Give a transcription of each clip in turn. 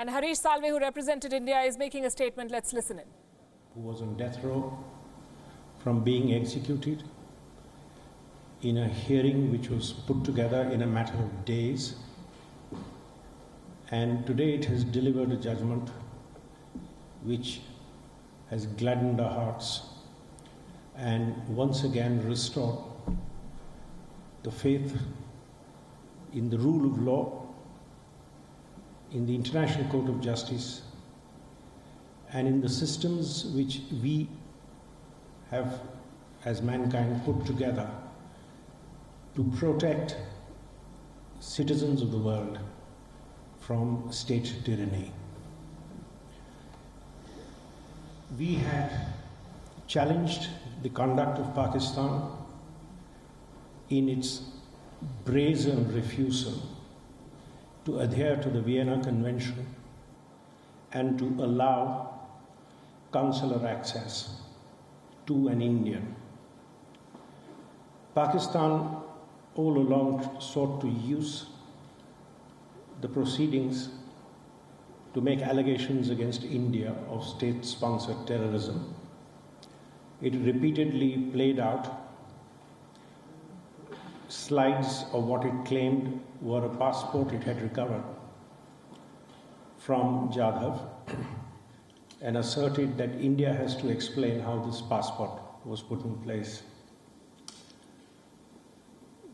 And Harish Salve, who represented India, is making a statement. Let's listen in. Who was on death row from being executed in a hearing which was put together in a matter of days. And today it has delivered a judgment which has gladdened our hearts and once again restored the faith in the rule of law, in the International Court of Justice, and in the systems which we have, as mankind, put together to protect citizens of the world from state tyranny. We had challenged the conduct of Pakistan in its brazen refusal to adhere to the Vienna Convention and to allow consular access to an Indian. Pakistan all along sought to use the proceedings to make allegations against India of state-sponsored terrorism. It repeatedly played out slides of what it claimed were a passport it had recovered from Jadhav and asserted that India has to explain how this passport was put in place.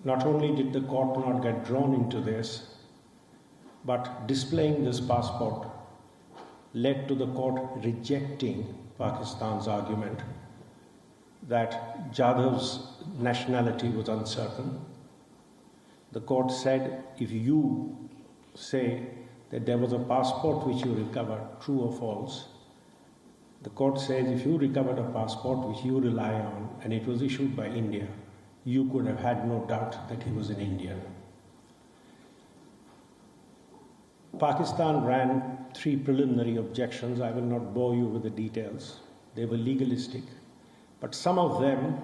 Not only did the court not get drawn into this, but displaying this passport led to the court rejecting Pakistan's argument that Jadhav's nationality was uncertain. The court said, if you say that there was a passport which you recovered, true or false, the court says if you recovered a passport which you rely on and it was issued by India, you could have had no doubt that he was an Indian. Pakistan ran 3 preliminary objections. I will not bore you with the details. They were legalistic, but some of them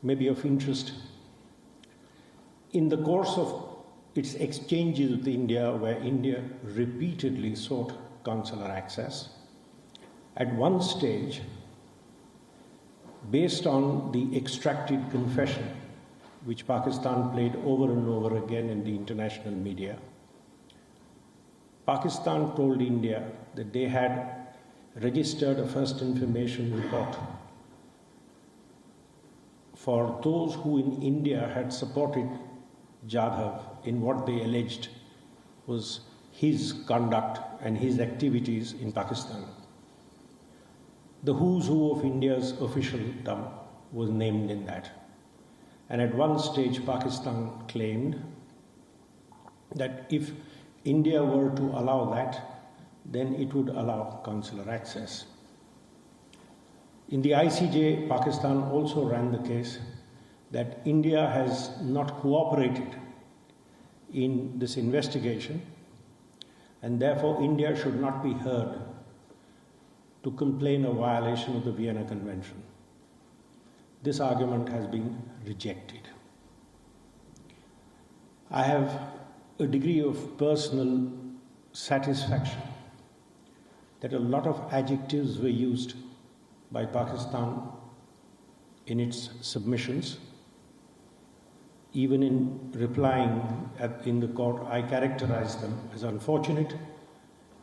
may be of interest. In the course of its exchanges with India, where India repeatedly sought consular access, at one stage, based on the extracted confession, which Pakistan played over and over again in the international media, Pakistan told India that they had registered a first information report for those who in India had supported Jadhav in what they alleged was his conduct and his activities in Pakistan. The who's who of India's officialdom was named in that. And at one stage, Pakistan claimed that if India were to allow that, then it would allow consular access. In the ICJ, Pakistan also ran the case that India has not cooperated in this investigation, and therefore India should not be heard to complain of violation of the Vienna Convention. This argument has been rejected. I have a degree of personal satisfaction that a lot of adjectives were used by Pakistan in its submissions. Even in replying in the court, I characterized them as unfortunate,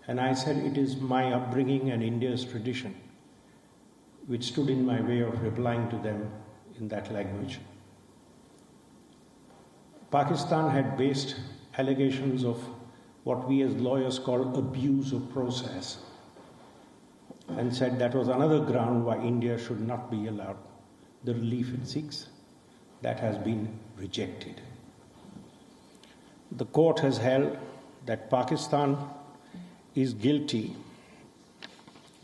and I said it is my upbringing and India's tradition which stood in my way of replying to them in that language. Pakistan had based allegations of what we as lawyers call abuse of process and said that was another ground why India should not be allowed the relief it seeks. That has been rejected. The court has held that Pakistan is guilty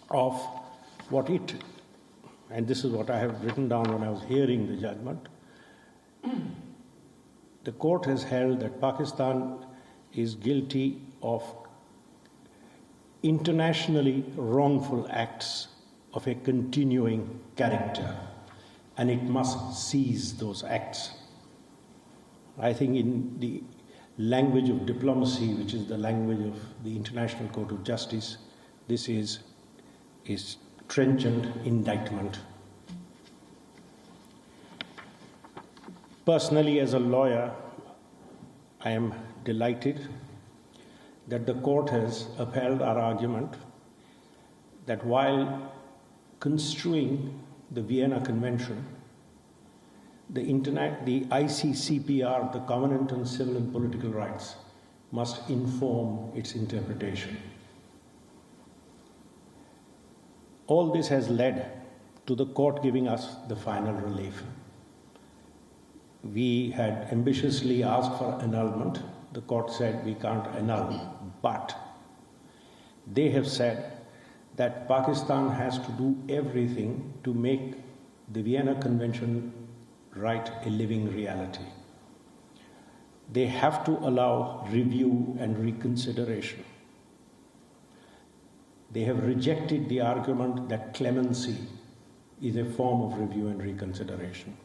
of what it, and this is what I have written down when I was hearing the judgment, the court has held that Pakistan is guilty of internationally wrongful acts of a continuing character, and it must cease those acts. I think in the language of diplomacy, which is the language of the International Court of Justice, this is trenchant indictment. Personally, as a lawyer, I am delighted that the court has upheld our argument that while construing the Vienna Convention, the ICCPR, the Covenant on Civil and Political Rights, must inform its interpretation. All this has led to the court giving us the final relief. We had ambitiously asked for annulment. The court said we can't annul, but they have said that Pakistan has to do everything to make the Vienna Convention right a living reality. They have to allow review and reconsideration. They have rejected the argument that clemency is a form of review and reconsideration.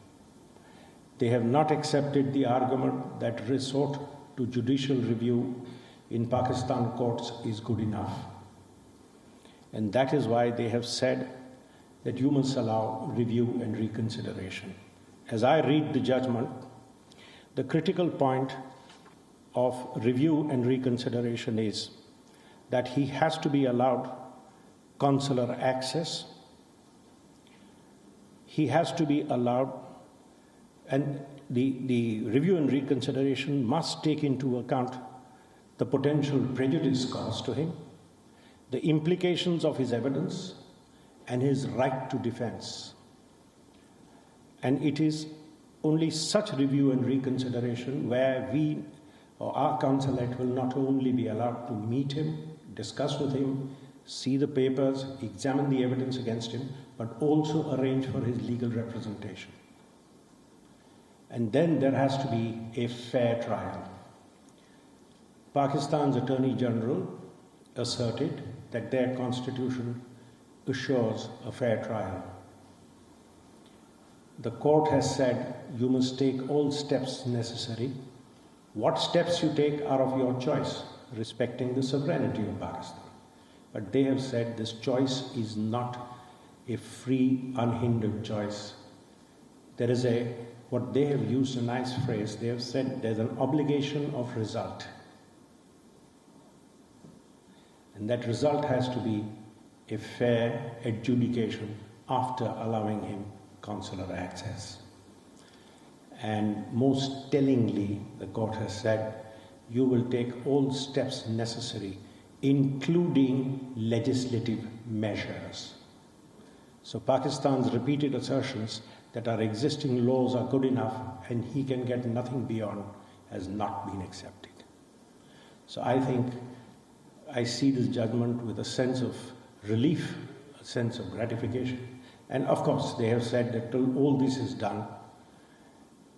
They have not accepted the argument that resort to judicial review in Pakistan courts is good enough. And that is why they have said that you must allow review and reconsideration. As I read the judgment, the critical point of review and reconsideration is that he has to be allowed consular access. He has to be allowed, and the review and reconsideration must take into account the potential prejudice caused to him, the implications of his evidence, and his right to defense. And it is only such review and reconsideration where we or our consulate will not only be allowed to meet him, discuss with him, see the papers, examine the evidence against him, but also arrange for his legal representation. And then there has to be a fair trial. Pakistan's Attorney General asserted that their constitution assures a fair trial. The court has said you must take all steps necessary. What steps you take are of your choice, respecting the sovereignty of Pakistan. But they have said this choice is not a free, unhindered choice. There is what they have used a nice phrase, they have said there's an obligation of result. And that result has to be a fair adjudication after allowing him consular access. And most tellingly, the court has said, you will take all steps necessary, including legislative measures. So Pakistan's repeated assertions that our existing laws are good enough and he can get nothing beyond has not been accepted. So I think I see this judgment with a sense of relief, a sense of gratification. And of course, they have said that till all this is done,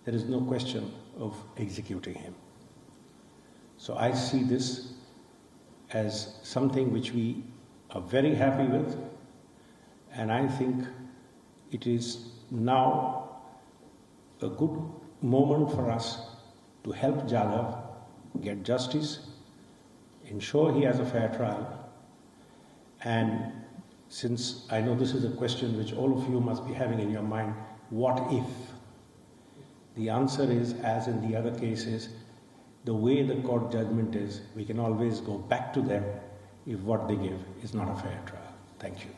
there is no question of executing him. So I see this as something which we are very happy with, and I think it is now a good moment for us to help Jadhav get justice, ensure he has a fair trial, and since I know this is a question which all of you must be having in your mind, what if? The answer is, as in the other cases, the way the court judgment is, we can always go back to them if what they give is not a fair trial. Thank you.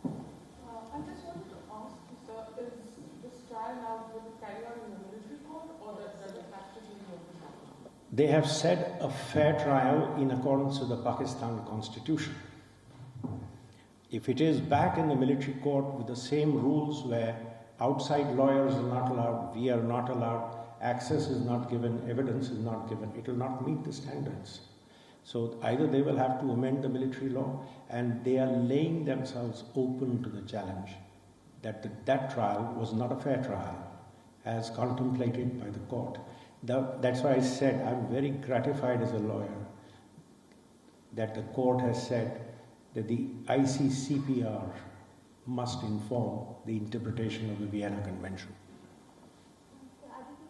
I just wanted to ask you, sir, is this trial now going to carry on in the military court, or does it have to be in open court? They have said a fair trial in accordance with the Pakistan Constitution. If it is back in the military court with the same rules where outside lawyers are not allowed, we are not allowed, access is not given, evidence is not given, it will not meet the standards. So either they will have to amend the military law, and they are laying themselves open to the challenge that that trial was not a fair trial as contemplated by the court. That's why I said I'm very gratified as a lawyer that the court has said that the ICCPR must inform the interpretation of the Vienna Convention. I think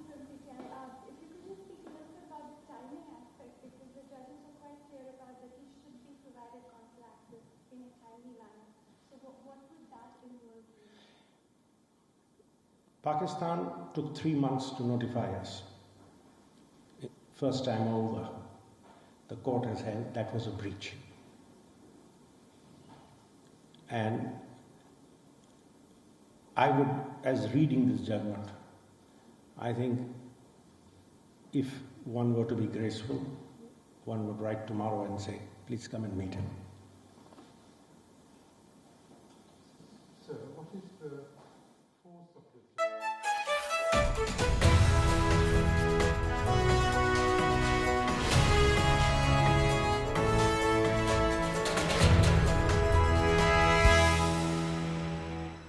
Pakistan took 3 months to notify us. First time over, the court has held that was a breach. And I would, as reading this judgment, I think if one were to be graceful, one would write tomorrow and say, please come and meet him.